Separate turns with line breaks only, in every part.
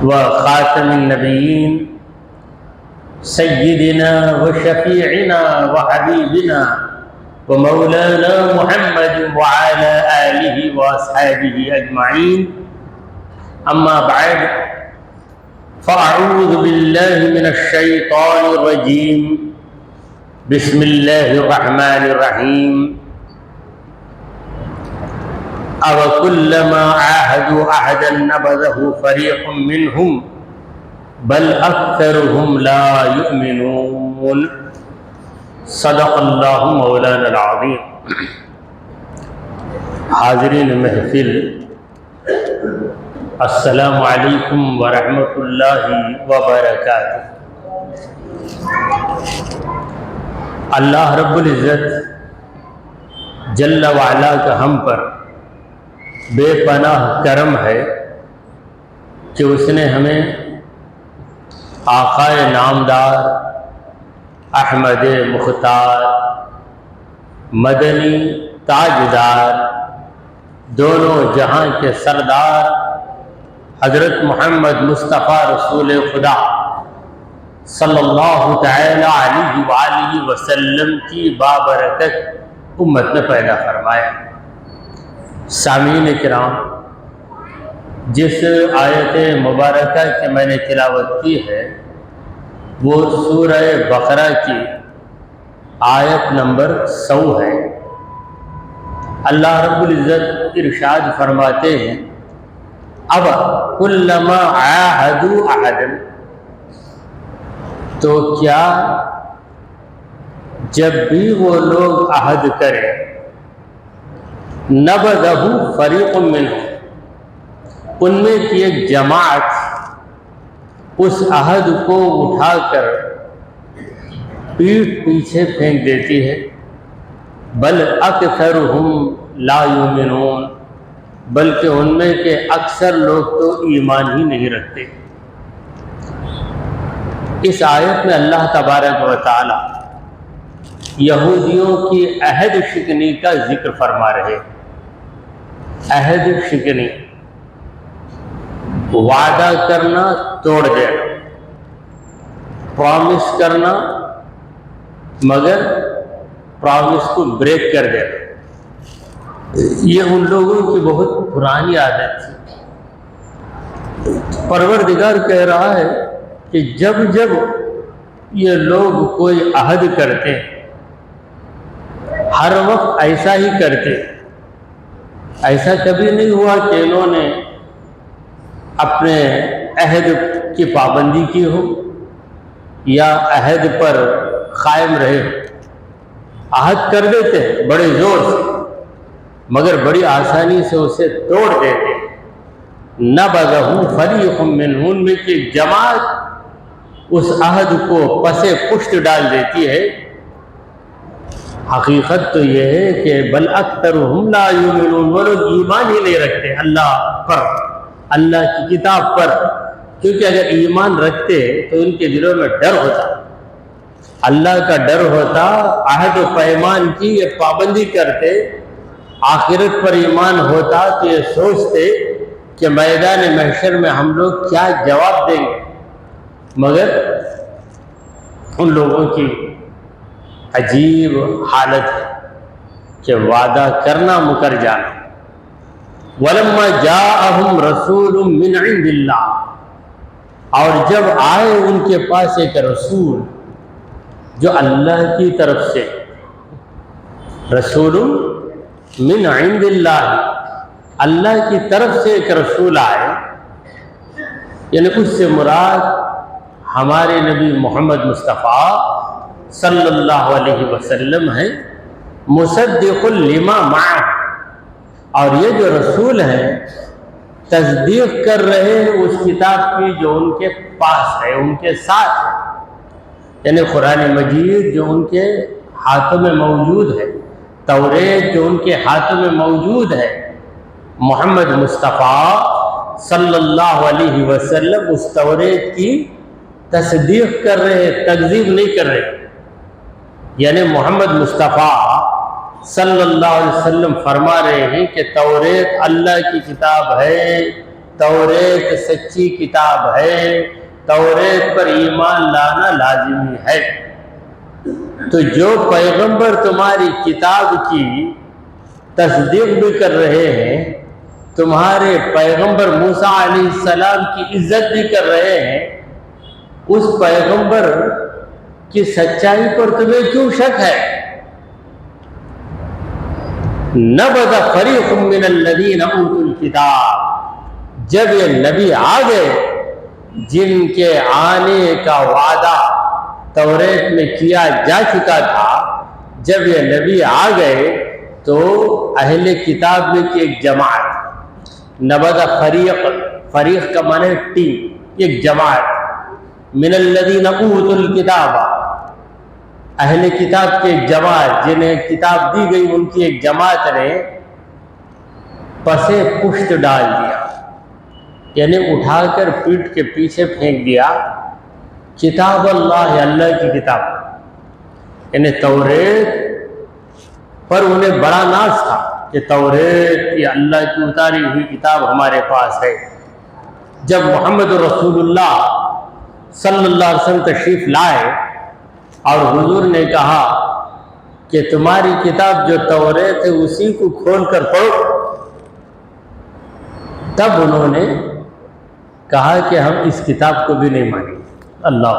وخاتم النبيين سيدنا وشفيعنا وحبيبنا ومولانا محمد وعلى آله وأصحابه أجمعين. أما بعد فأعوذ بالله من الشيطان الرجيم. بسم الله الرحمن الرحيم. أَوَكُلَّمَا عَاهَدُوا عَهْدًا نَبَذَهُ فَرِيقٌ مِّنْهُمْ بَلْ أَكْثَرُهُمْ لَا يُؤْمِنُونَ. صدق اللہ مولانا العظیم. حاضرین محفل، السلام علیکم ورحمۃ اللہ وبرکاتہ. اللہ رب العزت جل وعلا کا ہم پر بے پناہ کرم ہے کہ اس نے ہمیں آقائے نامدار احمد مختار مدنی تاجدار دونوں جہاں کے سردار حضرت محمد مصطفیٰ رسول خدا صلی اللہ تعالی علیہ وآلہ وسلم کی بابرکت امت میں پیدا فرمایا. سامعین کرام، جس آیت مبارکہ کی میں نے تلاوت کی ہے وہ سورہ بقرہ کی آیت نمبر 100 ہے. اللہ رب العزت ارشاد فرماتے ہیں اب کلما عاہدوا عہدا، تو کیا جب بھی وہ لوگ عہد کریں نبذہ فریق منہم، ان میں کی ایک جماعت اس عہد کو اٹھا کر پیٹھ پیچھے پھینک دیتی ہے. بل اکثرہم لا یؤمنون، بلکہ ان میں کے اکثر لوگ تو ایمان ہی نہیں رکھتے. اس آیت میں اللہ تبارک و تعالی یہودیوں کی عہد شکنی کا ذکر فرما رہے. عہد شکنی، وعدہ کرنا توڑ دینا، پرامس کرنا مگر پرامس کو بریک کر دینا، یہ ان لوگوں کی بہت پرانی عادت تھی. پروردگار کہہ رہا ہے کہ جب جب یہ لوگ کوئی عہد کرتے ہر وقت ایسا ہی کرتے. ایسا کبھی نہیں ہوا کہ انہوں نے اپنے عہد کی پابندی کی ہو یا عہد پر قائم رہے. عہد کر دیتے بڑے زور سے مگر بڑی آسانی سے اسے توڑ دیتے. نبذہ فریق منہم، میں کی جماعت اس عہد کو پسے پشت ڈال دیتی ہے. حقیقت تو یہ ہے کہ بل اکثرہم لا یؤمنون، وہ لوگ ایمان ہی نہیں رکھتے اللہ پر، اللہ کی کتاب پر. کیونکہ اگر ایمان رکھتے تو ان کے دلوں میں ڈر ہوتا، اللہ کا ڈر ہوتا، عہد و پیمان کی یہ پابندی کرتے، آخرت پر ایمان ہوتا تو یہ سوچتے کہ میدان محشر میں ہم لوگ کیا جواب دیں گے. مگر ان لوگوں کی عجیب حالت ہے کہ وعدہ کرنا مکر جانا. وَلَمَّا جَاءَهُمْ رَسُولٌ مِّنْ عِنْدِ اللَّهِ، اور جب آئے ان کے پاس ایک رسول جو اللہ کی طرف سے، رسول من عند اللہ، اللہ کی طرف سے ایک رسول آئے، یعنی اس سے مراد ہمارے نبی محمد مصطفیٰ صلی اللہ علیہ وسلم ہے. مصدق لما معہ، اور یہ جو رسول ہیں تصدیق کر رہے ہیں اس کتاب کی جو ان کے پاس ہے، ان کے ساتھ ہے. یعنی قرآن مجید جو ان کے ہاتھوں میں موجود ہے، توریت جو ان کے ہاتھوں میں موجود ہے، محمد مصطفیٰ صلی اللہ علیہ وسلم اس توریت کی تصدیق کر رہے، تکذیب نہیں کر رہے. یعنی محمد مصطفیٰ صلی اللہ علیہ وسلم فرما رہے ہیں کہ توریت اللہ کی کتاب ہے، توریت سچی کتاب ہے، توریت پر ایمان لانا لازمی ہے۔ تو جو پیغمبر تمہاری کتاب کی تصدیق بھی کر رہے ہیں، تمہارے پیغمبر موسیٰ علیہ السلام کی عزت بھی کر رہے ہیں، اس پیغمبر کی سچائی پر تمہیں کیوں شک ہے؟ نبذ فریق من الذین اوتوا الکتاب، جب یہ نبی آ گئے جن کے آنے کا وعدہ توریت میں کیا جا چکا تھا، جب یہ نبی آ گئے تو اہل کتاب میں کی ایک جماعت، نبذ فریق کا معنی ٹیم، ایک جماعت، من الذین اوتوا الکتاب، اہل کتاب کی ایک جماعت جنہیں کتاب دی گئی ان کی ایک جماعت نے پسے پشت ڈال دیا، یعنی اٹھا کر پیٹھ کے پیچھے پھینک دیا کتاب اللہ، اللہ کی کتاب، یعنی توریت پر انہیں بڑا ناز تھا کہ توریت یہ اللہ کی اتاری ہوئی کتاب ہمارے پاس ہے۔ جب محمد رسول اللہ صلی اللہ علیہ وسلم تشریف لائے اور حضور نے کہا کہ تمہاری کتاب جو توریت ہے اسی کو کھول کر پڑھو، تب انہوں نے کہا کہ ہم اس کتاب کو بھی نہیں مانیں گے۔ اللہ،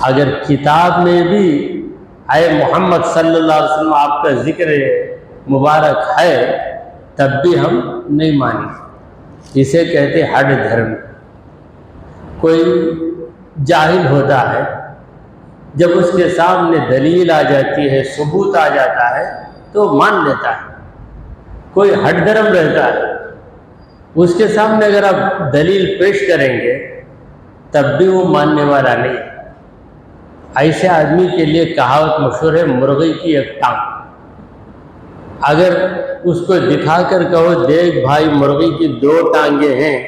اگر کتاب میں بھی اے محمد صلی اللہ علیہ وسلم آپ کا ذکر مبارک ہے تب بھی ہم نہیں مانیں۔ اسے کہتے ہڈ دھرم۔ کوئی جاہل ہوتا ہے، جب اس کے سامنے دلیل آ جاتی ہے، ثبوت آ جاتا ہے تو مان لیتا ہے۔ کوئی ہڈ دھرم رہتا ہے، اس کے سامنے اگر آپ دلیل پیش کریں گے تب بھی وہ ماننے والا نہیں۔ ایسے آدمی کے لیے کہاوت مشہور ہے، مرغی کی ایک ٹانگ۔ اگر اس کو دکھا کر کہو دیکھ بھائی مرغی کی 2 ٹانگیں ہیں،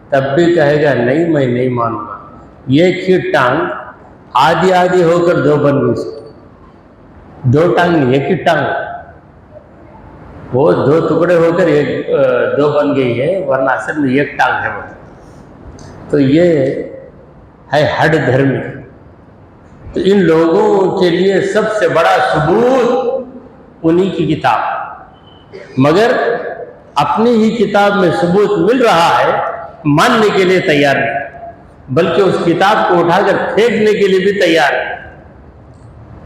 تب بھی کہے گا نہیں میں نہیں مانوں گا۔ ایک ہی ٹانگ آدھی آدھی ہو کر 2 بن گئی، 2 ٹانگ نہیں، ایک ہی ٹانگ، وہ 2 ٹکڑے ہو کر 2 بن گئی ہے، ورنہ اصل میں ایک ٹانگ ہے وہ۔ تو یہ ہے ہڈ دھرمی۔ تو ان لوگوں کے لیے سب سے بڑا ثبوت انہی کی کتاب، مگر اپنی ہی کتاب میں ثبوت مل رہا ہے، ماننے کے لیے تیار نہیں، بلکہ اس کتاب کو اٹھا کر پھینکنے کے لیے بھی تیار ہے۔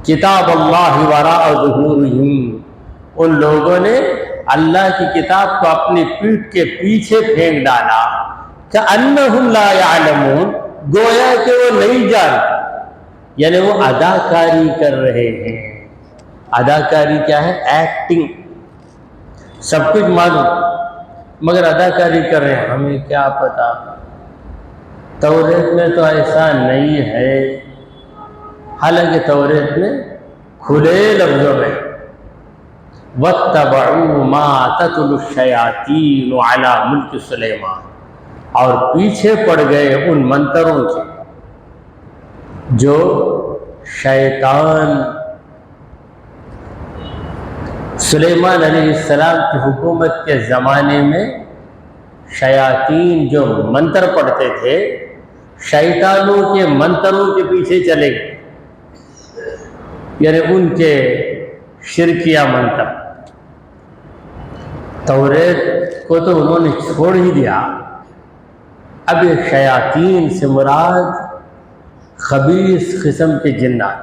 کتاب اللہ وراء ظہورہم، ان لوگوں نے اللہ کی کتاب کو اپنی پیٹھ کے پیچھے پھینک ڈالا، کأنہم لا یعلمون، گویا کہ وہ نہیں جانتے، یعنی وہ اداکاری کر رہے ہیں۔ اداکاری کیا ہے؟ ایکٹنگ، سب کچھ معلوم مگر اداکاری کر رہے ہیں، ہمیں کیا پتا، توریت میں تو ایسا نہیں ہے۔ حالانکہ توریت میں کھلے لفظوں میں وَاتَّبَعُوا مَا تَتْلُو الشَّيَاطِينُ عَلَى مُلْكِ سُلَيْمَانَ، اور پیچھے پڑ گئے ان منتروں کے جو شیطان سلیمان علیہ السلام کی حکومت کے زمانے میں شیاطین جو منتر پڑھتے تھے، شیطانوں کے منتروں کے پیچھے چلے گئے، یعنی ان کے شرکیہ منتر۔ توریت کو تو انہوں نے چھوڑ ہی دیا، اب یہ شیاطین سے مراد خبیث قسم کے جنات،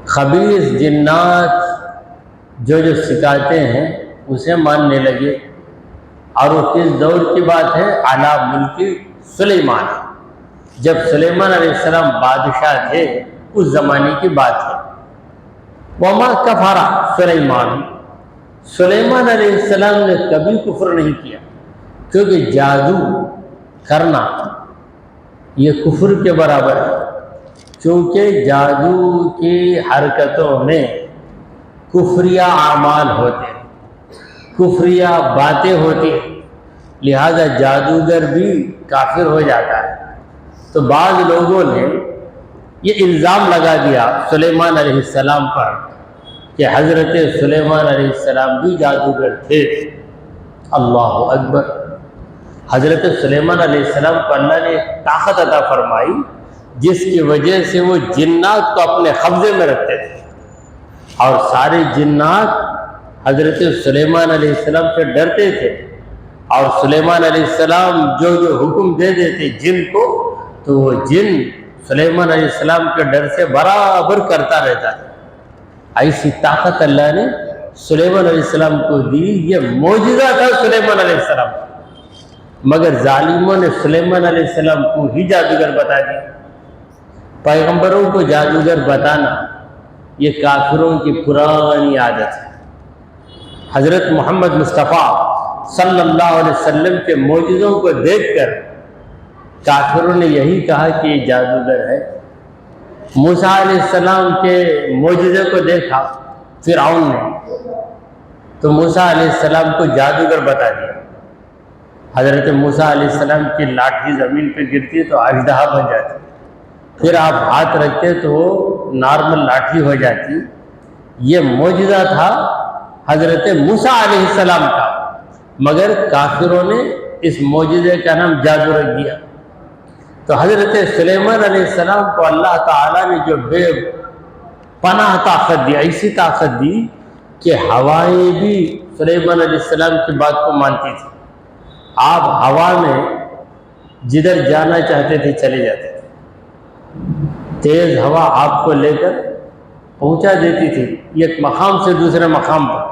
خبیث جنات جو سکھاتے ہیں اسے ماننے لگے۔ اور وہ کس دور کی بات ہے؟ علی ملک سلیمان، جب سلیمان علیہ السلام بادشاہ تھے اس زمانے کی بات ہے۔ وما کفر سلیمان، سلیمان علیہ السلام نے کبھی کفر نہیں کیا، کیونکہ جادو کرنا یہ کفر کے برابر ہے، کیونکہ جادو کی حرکتوں میں کفریہ اعمال ہوتے ہیں، کفریہ باتیں ہوتی ہیں، لہذا جادوگر بھی کافر ہو جاتا ہے۔ تو بعض لوگوں نے یہ الزام لگا دیا سلیمان علیہ السلام پر کہ حضرت سلیمان علیہ السلام بھی جادوگر تھے۔ اللہ اکبر۔ حضرت سلیمان علیہ السلام کو اللہ نے طاقت عطا فرمائی جس کی وجہ سے وہ جنات کو اپنے قبضے میں رکھتے تھے، اور سارے جنات حضرت سلیمان علیہ السلام سے ڈرتے تھے، اور سلیمان علیہ السلام جو حکم دے دیتے جن کو تو وہ جن سلیمان علیہ السلام کے ڈر سے برابر کرتا رہتا ہے۔ ایسی طاقت اللہ نے سلیمان علیہ السلام کو دی، یہ معجزہ تھا سلیمان علیہ السلام کا، مگر ظالموں نے سلیمان علیہ السلام کو ہی جادوگر بتا دیا۔ پیغمبروں کو جادوگر بتانا یہ کافروں کی پرانی عادت ہے۔ حضرت محمد مصطفیٰ صلی اللہ علیہ وسلم کے معجزوں کو دیکھ کر کافروں نے یہی کہا کہ یہ جادوگر ہے۔ موسیٰ علیہ السلام کے معجزے کو دیکھا فرعون نے، تو موسیٰ علیہ السلام کو جادوگر بتا دیا۔ حضرت موسیٰ علیہ السلام کی لاٹھی زمین پہ گرتی تو اژدہا بن جاتی، پھر آپ ہاتھ رکھتے تو وہ نارمل لاٹھی ہو جاتی۔ یہ معجزہ تھا حضرت موسیٰ علیہ السلام کا، مگر کافروں نے اس معجزے کا نام جادو رکھ دیا۔ تو حضرت سلیمان علیہ السلام کو اللہ تعالیٰ نے جو بے پناہ طاقت دی، ایسی طاقت دی کہ ہوائیں بھی سلیمان علیہ السلام کی بات کو مانتی تھی۔ آپ ہوا میں جدھر جانا چاہتے تھے چلے جاتے تھے، تیز ہوا آپ کو لے کر پہنچا دیتی تھی ایک مقام سے دوسرے مقام پر۔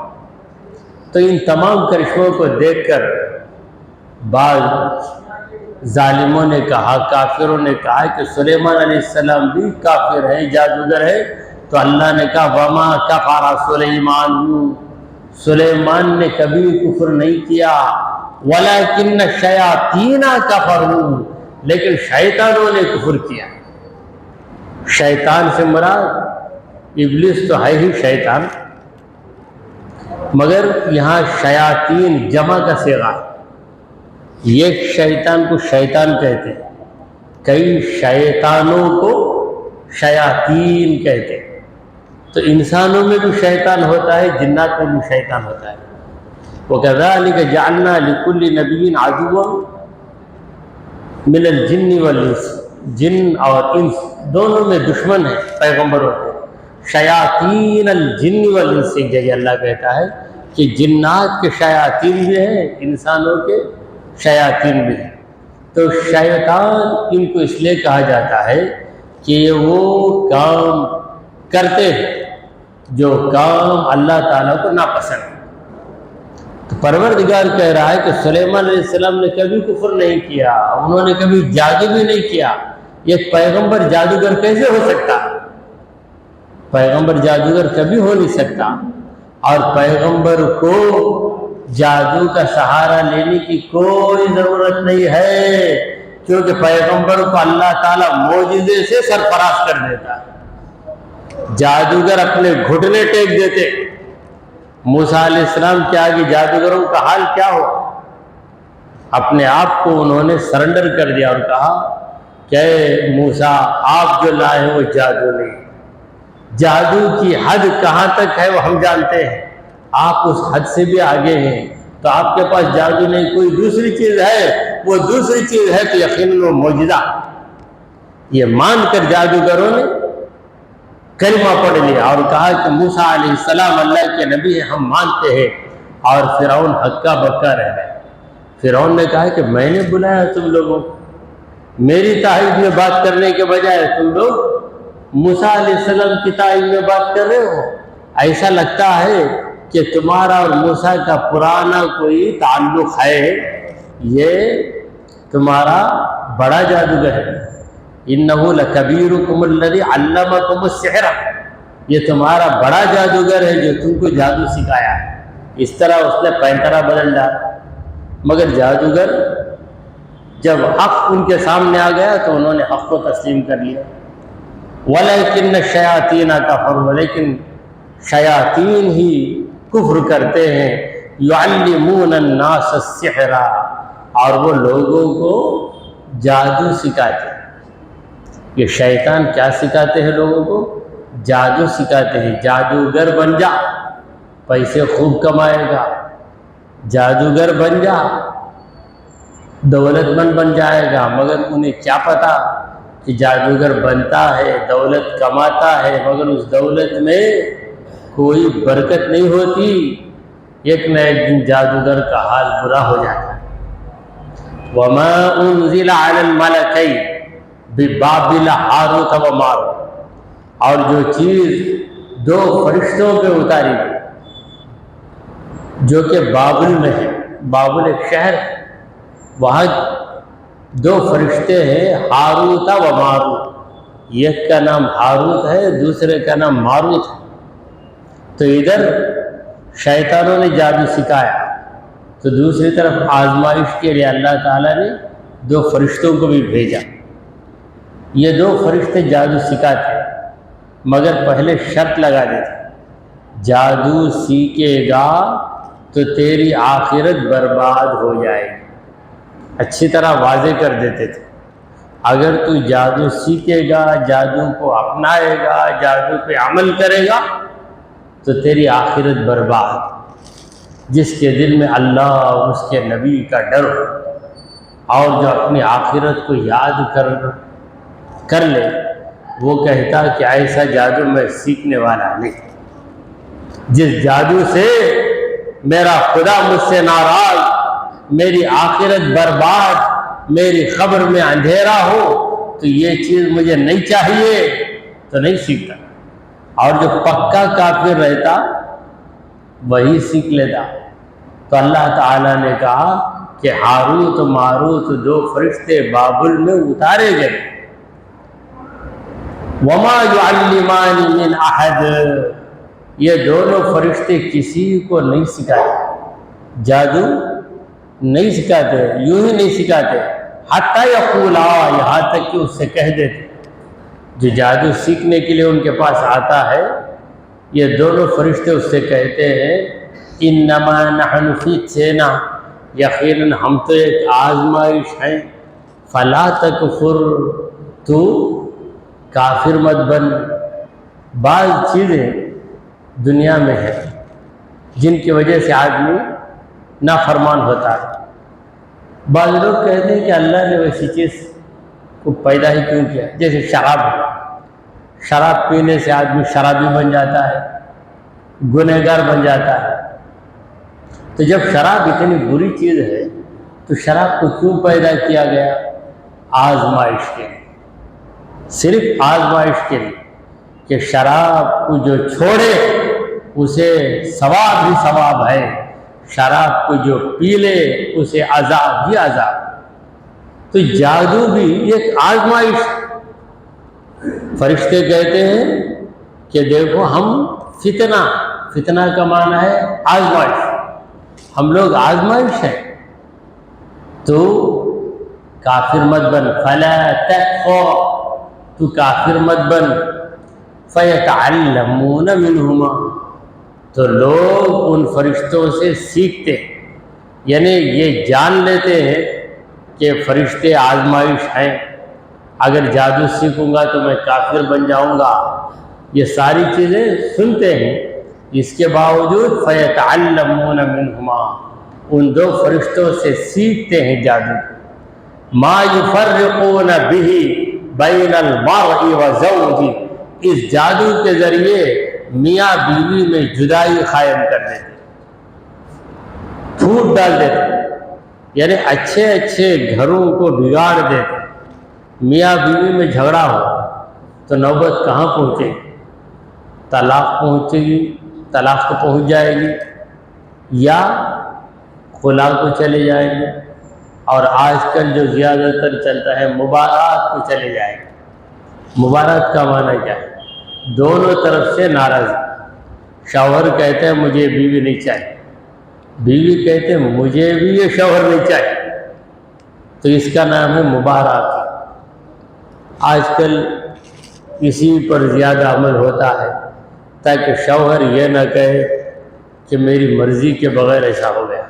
تو ان تمام کرشموں کو دیکھ کر بعض ظالموں نے کہا، کافروں نے کہا کہ سلیمان علیہ السلام بھی کافر ہے، جادوگر ہے۔ تو اللہ نے کہا وما کفر سلیمان، سلیمان نے کبھی کفر نہیں کیا، ولکن الشیاطین کفروا، لیکن شیطانوں نے کفر کیا۔ شیطان سے مراد ابلیس تو ہے ہی شیطان، مگر یہاں شیاطین جمع کا صیغہ ہے۔ ایک شیطان کو شیطان کہتے ہیں، کئی شیطانوں کو شیاطین کہتے ہیں۔ تو انسانوں میں بھی شیطان ہوتا ہے، جنات میں بھی شیطان ہوتا ہے۔ وَكَذَلِكَ جَعَلْنَا لِكُلِّ نَبِيٍّ عَدُوًّا مِنَ الْجِنِّ وَالْإِنسِ، جن اور انس دونوں میں دشمن ہیں پیغمبروں کے۔ شیاطین الجن والانس، ایک جگہ اللہ کہتا ہے کہ جنات کے شیاطین بھی ہیں، انسانوں کے شیاطین بھی ہیں۔ تو شیطان ان کو اس لیے کہا جاتا ہے کہ وہ کام کرتے ہیں جو کام اللہ تعالیٰ کو ناپسند ہے۔ تو پروردگار کہہ رہا ہے کہ سلیمان علیہ السلام نے کبھی کفر نہیں کیا، انہوں نے کبھی جادو بھی نہیں کیا۔ ایک پیغمبر جادوگر کیسے ہو سکتا؟ پیغمبر جادوگر کبھی ہو نہیں سکتا، اور پیغمبر کو جادو کا سہارا لینے کی کوئی ضرورت نہیں ہے، کیونکہ پیغمبر کو اللہ تعالیٰ معجزے سے سرفراز کر دیتا ہے۔ جادوگر اپنے گھٹنے ٹیک دیتے۔ موسیٰ علیہ السلام کے آگے جادوگروں کا حال کیا ہوا؟ اپنے آپ کو انہوں نے سرنڈر کر دیا اور کہا کہ موسیٰ آپ جو لائے ہیں وہ جادو نہیں، جادو کی حد کہاں تک ہے وہ ہم جانتے ہیں، آپ اس حد سے بھی آگے ہیں۔ تو آپ کے پاس جادو نہیں، کوئی دوسری چیز ہے، وہ دوسری چیز ہے تو یقیناً وہ معجزہ۔ یہ مان کر جادوگروں نے کلمہ پڑھ لیا اور کہا کہ موسیٰ علیہ السلام اللہ کے نبی ہیں، ہم مانتے ہیں۔ اور فرعون ہکا بکا رہ گئے۔ فرعون نے کہا کہ میں نے بلایا تم لوگوں کو، میری تائید میں بات کرنے کے بجائے تم لوگ موسیٰ علیہ السلام کی تائید میں بات کر رہے ہو۔ ایسا لگتا ہے کہ تمہارا اور موسیٰ کا پرانا کوئی تعلق ہے، یہ تمہارا بڑا جادوگر ہے۔ اِنَّهُ لَكَبِيرُكُمُ الَّذِي عَلَّمَكُمُ السِّحْرَ، یہ تمہارا بڑا جادوگر ہے جو تم کو جادو سکھایا ہے۔ اس طرح اس نے پینترا بدل ڈالا، مگر جادوگر جب حق ان کے سامنے آ گیا تو انہوں نے حق کو تسلیم کر لیا۔ وَلَكِنَّ الشَّيَاطِينَ كَفَرُوا، لیکن شیاطین ہی کفر کرتے ہیں۔ يُعَلِّمُونَ النَّاسَ السِّحْرَ، اور وہ لوگوں کو جادو سکھاتے ہیں۔ یہ شیطان کیا سکھاتے ہیں لوگوں کو؟ جادو سکھاتے ہیں۔ جادوگر بن جا، پیسے خوب کمائے گا، جادوگر بن جا، دولت مند بن جائے گا، مگر انہیں کیا پتا کہ جادوگر بنتا ہے، دولت کماتا ہے، مگر اس دولت میں کوئی برکت نہیں ہوتی، ایک نہ ایک دن جادوگر کا حال برا ہو جاتا ہے۔ وَمَا أُنزِلَ عَلَى الْمَلَكَيْنِ بِبَابِلَ ہاروت و ماروت، اور جو چیز دو فرشتوں پہ اتاری گئی جو کہ بابل میں ہے، بابل ایک شہر ہے، وہاں دو فرشتے ہیں ہاروت و ماروت، ایک کا نام ہاروت ہے، دوسرے کا نام ماروت ہے۔ تو ادھر شیطانوں نے جادو سکھایا، تو دوسری طرف آزمائش کے لیے اللہ تعالیٰ نے دو فرشتوں کو بھی بھیجا۔ یہ دو فرشتے جادو سکھاتے مگر پہلے شرط لگا دیتے، جادو سیکھے گا تو تیری آخرت برباد ہو جائے گی، اچھی طرح واضح کر دیتے تھے، اگر تو جادو سیکھے گا، جادو کو اپنائے گا، جادو پہ عمل کرے گا تو تیری آخرت برباد۔ جس کے دل میں اللہ اور اس کے نبی کا ڈر ہو اور جو اپنی آخرت کو یاد کر لے، وہ کہتا کہ ایسا جادو میں سیکھنے والا نہیں۔ جس جادو سے میرا خدا مجھ سے ناراض، میری آخرت برباد، میری قبر میں اندھیرا ہو، تو یہ چیز مجھے نہیں چاہیے، تو نہیں سیکھتا۔ اور جو پکا کافر رہتا وہی سیکھ لیتا۔ تو اللہ تعالیٰ نے کہا کہ ہاروت و ماروت دو فرشتے بابل میں اتارے گئے۔ وما يعلمان من احد، یہ دونوں فرشتے کسی کو نہیں سکھاتے، جادو نہیں سکھاتے، یوں ہی نہیں سکھاتے، حتی یقولا، یہاں تک کہ اس سے کہہ دیتے، جو جادو سیکھنے کے لیے ان کے پاس آتا ہے، یہ دونوں فرشتے اس سے کہتے ہیں انما نحن فتنہ، یقیناً ہم تو ایک آزمائش ہیں، فلا تکفر، تو کافر مت بن۔ بعض چیزیں دنیا میں ہیں جن کی وجہ سے آدمی نافرمان ہوتا ہے۔ بعض لوگ کہتے ہیں کہ اللہ نے ویسی چیز کو پیدا ہی کیوں کیا، جیسے شراب ہے، شراب پینے سے آدمی شرابی بن جاتا ہے، گنہگار بن جاتا ہے۔ تو جب شراب اتنی بری چیز ہے تو شراب کو کیوں پیدا کیا گیا؟ آزمائش کے لیے، صرف آزمائش کے لیے، کہ شراب کو جو چھوڑے اسے ثواب ہی ثواب ہے، شراب کو جو پی لے اسے عذاب ہی عذاب۔ تو جادو بھی ایک آزمائش۔ فرشتے کہتے ہیں کہ دیکھو ہم فتنہ کا معنی ہے آزمائش، ہم لوگ آزمائش ہیں، تو کافر مت بن، فلا تکفر، تو کافر مت بن، فیتعلمون منہما، تو لوگ ان فرشتوں سے سیکھتے، یعنی یہ جان لیتے ہیں کہ فرشتے آزمائش ہیں، اگر جادو سیکھوں گا تو میں کافر بن جاؤں گا، یہ ساری چیزیں سنتے ہیں، اس کے باوجود فیتعلمون منہما، ان دو فرشتوں سے سیکھتے ہیں جادو، ما یفرقون بہ بین المرء وزوجہ، اس جادو کے ذریعے میاں بیوی میں جدائی قائم کر دیتے، پھوٹ ڈال دیتے، یعنی اچھے گھروں کو بگاڑ دیتے۔ میاں بیوی میں جھگڑا ہو تو نوبت کہاں پہنچے گی؟ طلاق پہنچے گی، طلاق کو پہنچ جائے گی، یا خلا کو چلے جائیں گے، اور آج کل جو زیادہ تر چلتا ہے مبارات کو چلے جائیں گے۔ مبارات کا معنی کیا ہے؟ دونوں طرف سے ناراض، شوہر کہتے ہیں مجھے بیوی نہیں چاہیے، بیوی کہتے ہیں مجھے بھی یہ شوہر نہیں چاہیے، تو اس کا نام ہے مبارات۔ آج کل اسی پر زیادہ عمل ہوتا ہے تاکہ شوہر یہ نہ کہے کہ میری مرضی کے بغیر ایسا ہو گیا،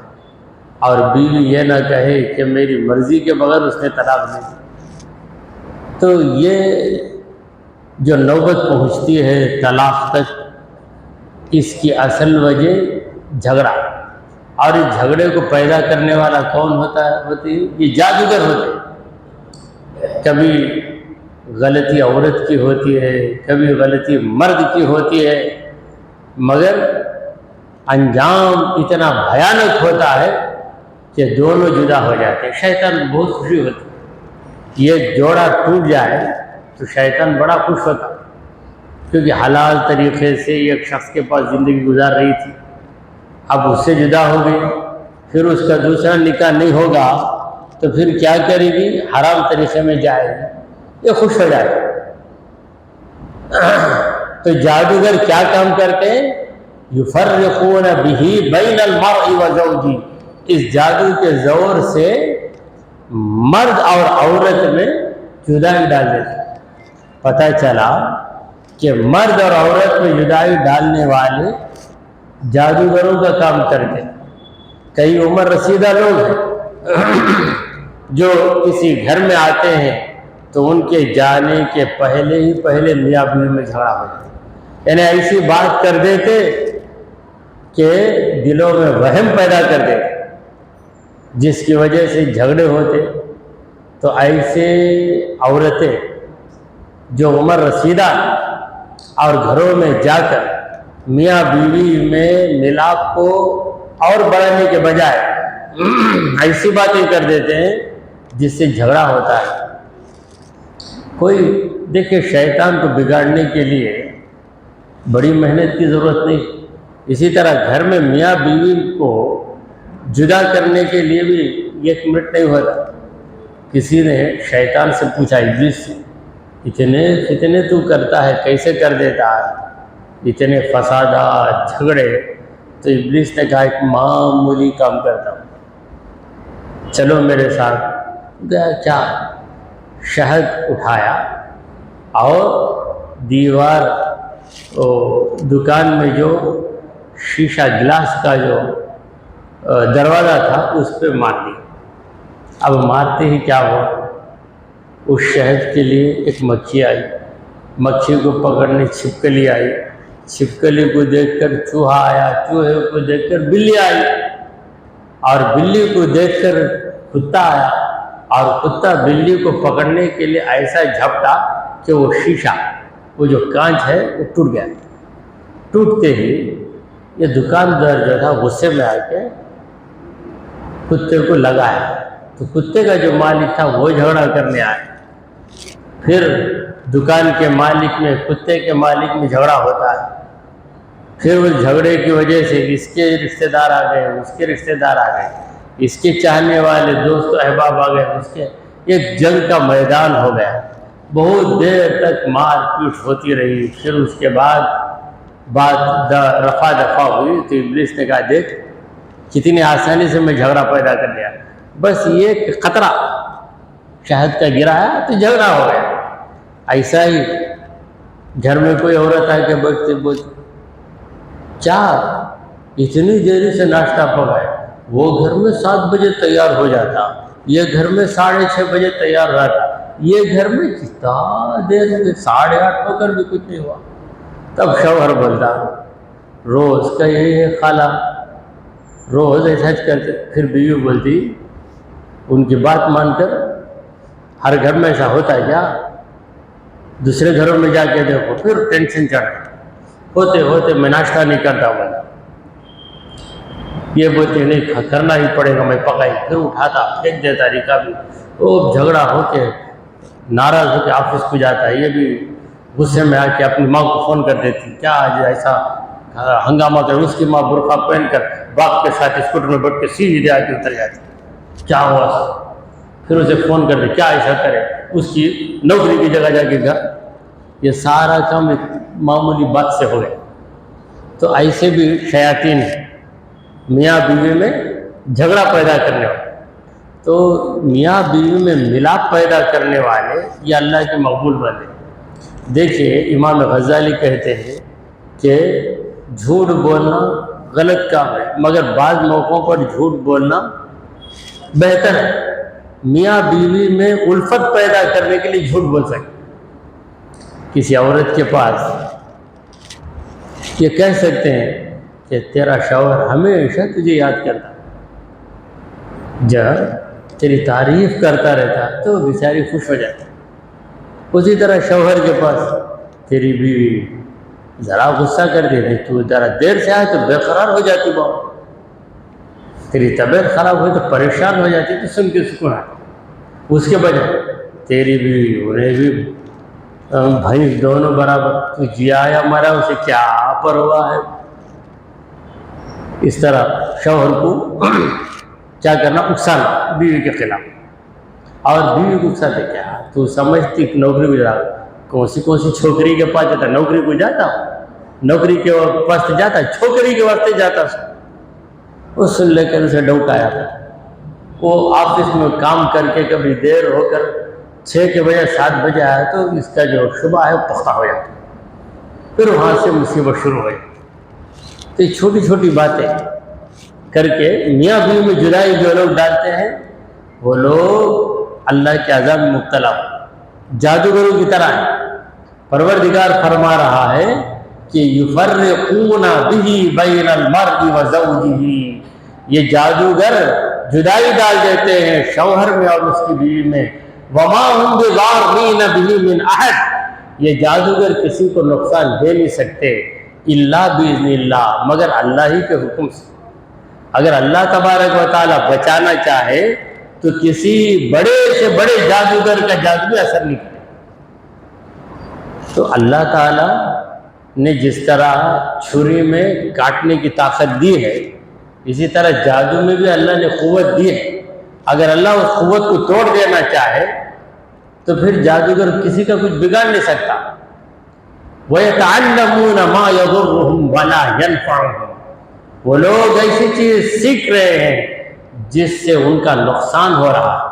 اور بیوی یہ نہ کہے کہ میری مرضی کے بغیر اس نے طلاق دی۔ تو یہ جو نوبت پہنچتی ہے طلاق تک، اس کی اصل وجہ جھگڑا، اور اس جھگڑے کو پیدا کرنے والا کون ہوتی ہے؟ یہ جادوگر ہوتے ہیں۔ کبھی غلطی عورت کی ہوتی ہے، کبھی غلطی مرد کی ہوتی ہے، مگر انجام اتنا بھیانک ہوتا ہے کہ دونوں جدا ہو جاتے ہیں۔ شیطان بہت خوشی ہوتی ہے، یہ جوڑا ٹوٹ جائے تو شیطان بڑا خوش ہوتا، کیونکہ حلال طریقے سے ایک شخص کے پاس زندگی گزار رہی تھی، اب اس سے جدا ہو گئی، پھر اس کا دوسرا نکاح نہیں ہوگا تو پھر کیا کرے گی؟ حرام طریقے میں جائے گی، یہ خوش ہو جائے گا۔ تو جادوگر کیا کام کرتے ہیں؟ یفرقون بہ بین المرء وزوجہ، اس جادو کے زور سے مرد اور عورت میں جدائی ڈال دیتے۔ پتہ چلا کہ مرد اور عورت میں جدائی ڈالنے والے جادوگروں کا کام کرتے۔ کئی عمر رسیدہ لوگ ہیں جو کسی گھر میں آتے ہیں تو ان کے جانے کے پہلے میاں بیوی میں جھگڑا ہو جاتا، یعنی ایسی بات کر دیتے کہ دلوں میں وہم پیدا کر دیتے، جس کی وجہ سے جھگڑے ہوتے۔ تو ایسے عورتیں جو عمر رسیدہ اور گھروں میں جا کر میاں بیوی میں ملاپ کو اور بڑھانے کے بجائے ایسی باتیں کر دیتے ہیں جس سے جھگڑا ہوتا ہے۔ کوئی دیکھیں، شیطان کو بگاڑنے کے لیے بڑی محنت کی ضرورت نہیں، اسی طرح گھر میں میاں بیوی کو جدا کرنے کے لیے بھی 1 منٹ نہیں ہوتا۔ کسی نے شیطان سے پوچھا، ابلیس سے، اتنے فتنے تو کرتا ہے، کیسے کر دیتا ہے اتنے فسادات جھگڑے؟ تو ابلیس نے کہا، ایک معمولی کام کرتا ہوں، چلو میرے ساتھ۔ گیا، کیا؟ شہد اٹھایا اور دیوار دکان میں جو شیشہ گلاس کا جو دروازہ تھا اس پہ مار دیا۔ اب مارتے ہی کیا ہوا؟ اس شہد کے لیے ایک مکھی آئی، مکھی کو پکڑنے چھپکلی آئی، چھپکلی کو دیکھ کر چوہا آیا، چوہے کو دیکھ کر بلی آئی، اور بلی کو دیکھ کر کتا آیا، اور کتا بلی کو پکڑنے کے لیے ایسا جھپٹا کہ وہ شیشہ، وہ جو کانچ ہے وہ ٹوٹ گیا۔ ٹوٹتے ہی یہ دکاندار جو تھا غصے میں آ کے کتے کو لگایا، تو کتے کا جو مالک تھا وہ جھگڑا کرنے آیا، پھر دکان کے مالک میں کتے کے مالک میں جھگڑا ہوتا ہے، پھر اس جھگڑے کی وجہ سے اس کے رشتہ دار آ گئے، اس کے رشتہ دار آ گئے، اس کے چاہنے والے دوست و احباب آ گئے، اس کے ایک جنگ کا میدان ہو گیا۔ بہت دیر تک مار پیٹ ہوتی رہی، پھر اس کے بعد بات رفع دفع ہوئی تو ابلیس نے کہا، دیکھ کتنی آسانی سے میں جھگڑا پیدا کر لیا، بس یہ قطرہ شہد کا گرایا تو جھگڑا ہو گیا۔ ایسا ہی گھر میں کوئی عورت آ کے بیٹھتے بولتے، کیا اتنی دیری سے ناشتہ پکایا؟ وہ گھر میں 7 بجے تیار ہو جاتا، یہ گھر میں 6:30 بجے تیار رہتا، یہ گھر میں کتنا دیر سے 8:30 ہو کر بھی کچھ نہیں ہوا۔ تب شوہر بولتا، روز کا یہی ہے خالہ، روز ایسا کرتے۔ پھر بیوی بولتی، ان کی بات مان کر ہر گھر میں ایسا ہوتا ہے کیا؟ دوسرے گھروں میں جا کے دیکھو، پھر ٹینشن چڑھتا، ہوتے ہوتے میں ناشتہ نہیں کرتا بولا، یہ بولتے نہیں کرنا ہی پڑے گا، میں پکائی، پھر اٹھاتا پھینک دیتا رکابی، وہ جھگڑا ہو کے ناراض ہو کے آفس کو جاتا ہے، یہ بھی غصے میں آ کے اپنی ماں کو فون کر دیتی، کیا آج ایسا ہنگامہ کر؟ اس کی ماں برقع پہن کر باپ کے ساتھ اسکوٹر میں بیٹھ کے سیدھے آ کے اتر جاتی، کیا ہوا؟ پھر اسے فون کر دے، کیا ایسا کرے؟ اس کی نوکری کی جگہ جا کے گھر، یہ سارا کام ایک معمولی بات سے ہو گئے۔ تو ایسے بھی شیاطین ہیں میاں بیوی میں جھگڑا پیدا کرنے والے۔ تو میاں بیوی میں ملاپ پیدا کرنے والے یہ اللہ کے مقبول بندے۔ دیکھیے امام غزالی کہتے ہیں کہ جھوٹ بولنا غلط کام ہے، مگر بعض موقعوں پر جھوٹ بولنا بہتر ہے۔ میاں بیوی میں الفت پیدا کرنے کے لیے جھوٹ بول سکتے، کسی عورت کے پاس یہ کہہ سکتے ہیں کہ تیرا شوہر ہمیشہ تجھے یاد کرتا، جب تیری تعریف کرتا رہتا تو وہ بیچاری خوش ہو جاتی۔ اسی طرح شوہر کے پاس تیری بیوی ذرا غصہ کر دے، تو ذرا دیر سے آئے تو بے قرار ہو جاتی، بہت تیری طبیعت خراب ہوئی تو پریشان ہو جاتی، تو سن کے سکون آتا۔ اس کے بجائے تیری بیوی انہیں بھی بھائی دونوں برابر، تو جیا یا مرا اسے کیا پرواہ ہے۔ اس طرح شوہر کو کیا کرنا، اکسانا بیوی کے خلاف، اور بیوی کو اکساتے کیا، تو سمجھتی کہ نوکری بھی جا، کون سی چھوکری کے پاس جاتا، نوکری کو جاتا، نوکری کے پاس جاتا، چھوکری کے واسطے جاتا، وہ سن لے کر اسے ڈوکایا تھا۔ وہ آفس میں کام کر کے کبھی دیر ہو کر 6 کے بجے 7 بجے آیا تو اس کا جو شبہ ہے وہ پختہ ہو جاتا، پھر وہاں سے مصیبت شروع ہوئی۔ تو یہ چھوٹی چھوٹی باتیں کر کے میاں بیوی میں جدائی جو لوگ ڈالتے ہیں، وہ لوگ اللہ کے عذاب میں مبتلا ہو، جادوگروں کی طرح ہے۔ پروردگار فرما رہا ہے کہ یفرقون بہ بین المرء وزوجہ، یہ جادوگر جدائی ڈال دیتے ہیں شوہر میں اور اس کی بیوی میں۔ وما هم بضارین بہ من احد، یہ جادوگر کسی کو نقصان دے نہیں سکتے الا باذن اللہ، مگر اللہ ہی کے حکم سے۔ اگر اللہ تبارک و تعالیٰ بچانا چاہے تو کسی بڑے سے بڑے جادوگر کا جادو بھی اثر نہیں کرے۔ تو اللہ تعالیٰ نے جس طرح چھری میں کاٹنے کی طاقت دی ہے، اسی طرح جادو میں بھی اللہ نے قوت دی ہے۔ اگر اللہ اس قوت کو توڑ دینا چاہے تو پھر جادوگر کسی کا کچھ بگاڑ نہیں سکتا۔ وَيَتَعَلَّمُونَ مَا يَضُرُّهُمْ وَلَا يَنْفَعُهُمْ، وہ لوگ ایسی چیز سیکھ رہے ہیں جس سے ان کا نقصان ہو رہا ہے،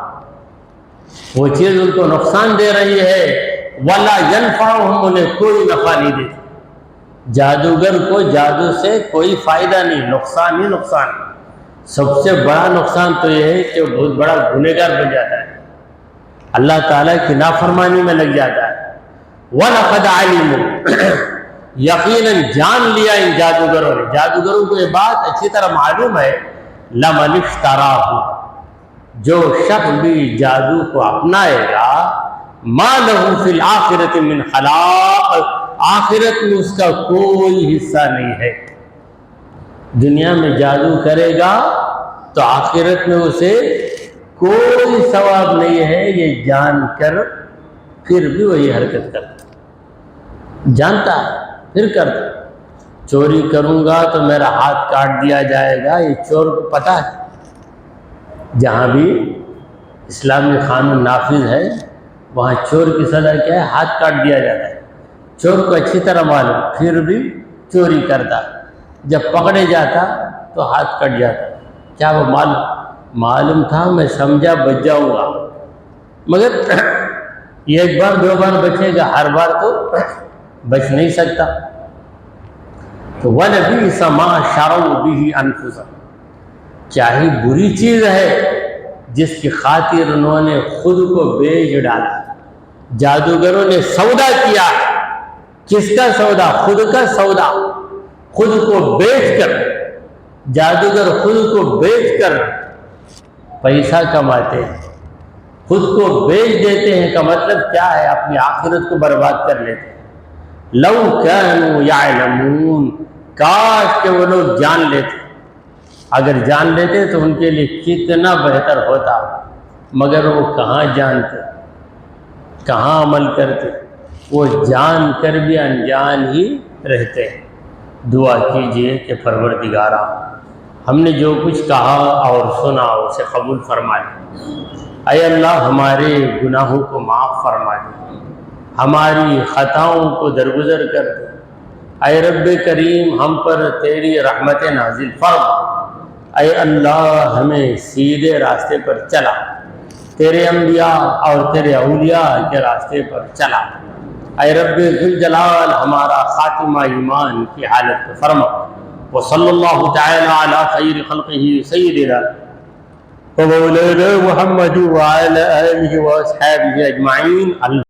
وہ چیز ان کو نقصان دے رہی ہے، وَلَا يَنْفَعُهُمْ، انہیں کوئی نفع نہیں دیتی۔ جادوگر کو جادو سے کوئی فائدہ نہیں، نقصان ہی نقصان۔ سب سے بڑا نقصان تو یہ ہے کہ وہ بہت بڑا گنہگار بن جاتا ہے، اللہ تعالیٰ کی نافرمانی میں لگ جاتا ہے۔ وَلَقَدْ عَلِمُوا، یقیناً جان لیا ان جادوگروں نے، جادوگروں کو یہ بات اچھی طرح معلوم ہے، لَمَنِ اشْتَرَاهُ، جو شخص بھی جادو کو اپنائے گا، مَا لَهُ فِي الْآخِرَةِ مِنْ خَلَاقٍ، آخرت میں اس کا کوئی حصہ نہیں ہے۔ دنیا میں جادو کرے گا تو آخرت میں اسے کوئی ثواب نہیں ہے، یہ جان کر پھر بھی وہی حرکت کرتا، جانتا ہے پھر کرتا۔ چوری کروں گا تو میرا ہاتھ کاٹ دیا جائے گا، یہ چور کو پتہ ہے۔ جہاں بھی اسلامی قانون نافذ ہے وہاں چور کی سزا کیا ہے، ہاتھ کاٹ دیا جاتا ہے۔ چور کو اچھی طرح معلوم، پھر بھی چوری کرتا، جب پکڑے جاتا تو ہاتھ کٹ جاتا۔ کیا وہ معلوم تھا، میں سمجھا بچ جاؤں گا، مگر یہ ایک بار دو بار بچے گا، ہر بار تو بچ نہیں سکتا۔ تو وَلَبِئْسَ مَا شَرَوْا بِهِ أَنفُسَهُمْ، کیا ہی بری چیز ہے جس کی خاطر انہوں نے خود کو بیچ ڈالا۔ جادوگروں نے سودا کیا، کس کا سودا؟ خود کا سودا، خود کو بیچ کر۔ جادوگر خود کو بیچ کر پیسہ کماتے ہیں، خود کو بیچ دیتے ہیں، کا مطلب کیا ہے، اپنی آخرت کو برباد کر لیتے ہیں۔ لَوْ كَانُوا يَعْلَمُونَ، کاش کہ وہ لوگ جان لیتے، اگر جان لیتے تو ان کے لیے کتنا بہتر ہوتا، مگر وہ کہاں جانتے، کہاں عمل کرتے، وہ جان کر بھی انجان ہی رہتے ہیں۔ دعا کیجئے کہ پروردگارا، ہم نے جو کچھ کہا اور سنا اسے قبول فرما لے۔ اے اللہ، ہمارے گناہوں کو معاف فرما دے، ہماری خطاؤں کو درگزر کر دے۔ اے رب کریم، ہم پر تیری رحمت نازل فرما۔ اے اللہ، ہمیں سیدھے راستے پر چلا، تیرے انبیاء اور تیرے اولیاء کے راستے پر چلا۔ اے رب ذوالجلال، ہمارا خاتمہ ایمان کی حالت کو فرما۔ وصلی اللہ تعالی علی خیر خلقہ سیدنا ومولانا محمد وعلی آلہ واصحابہ اجمعین۔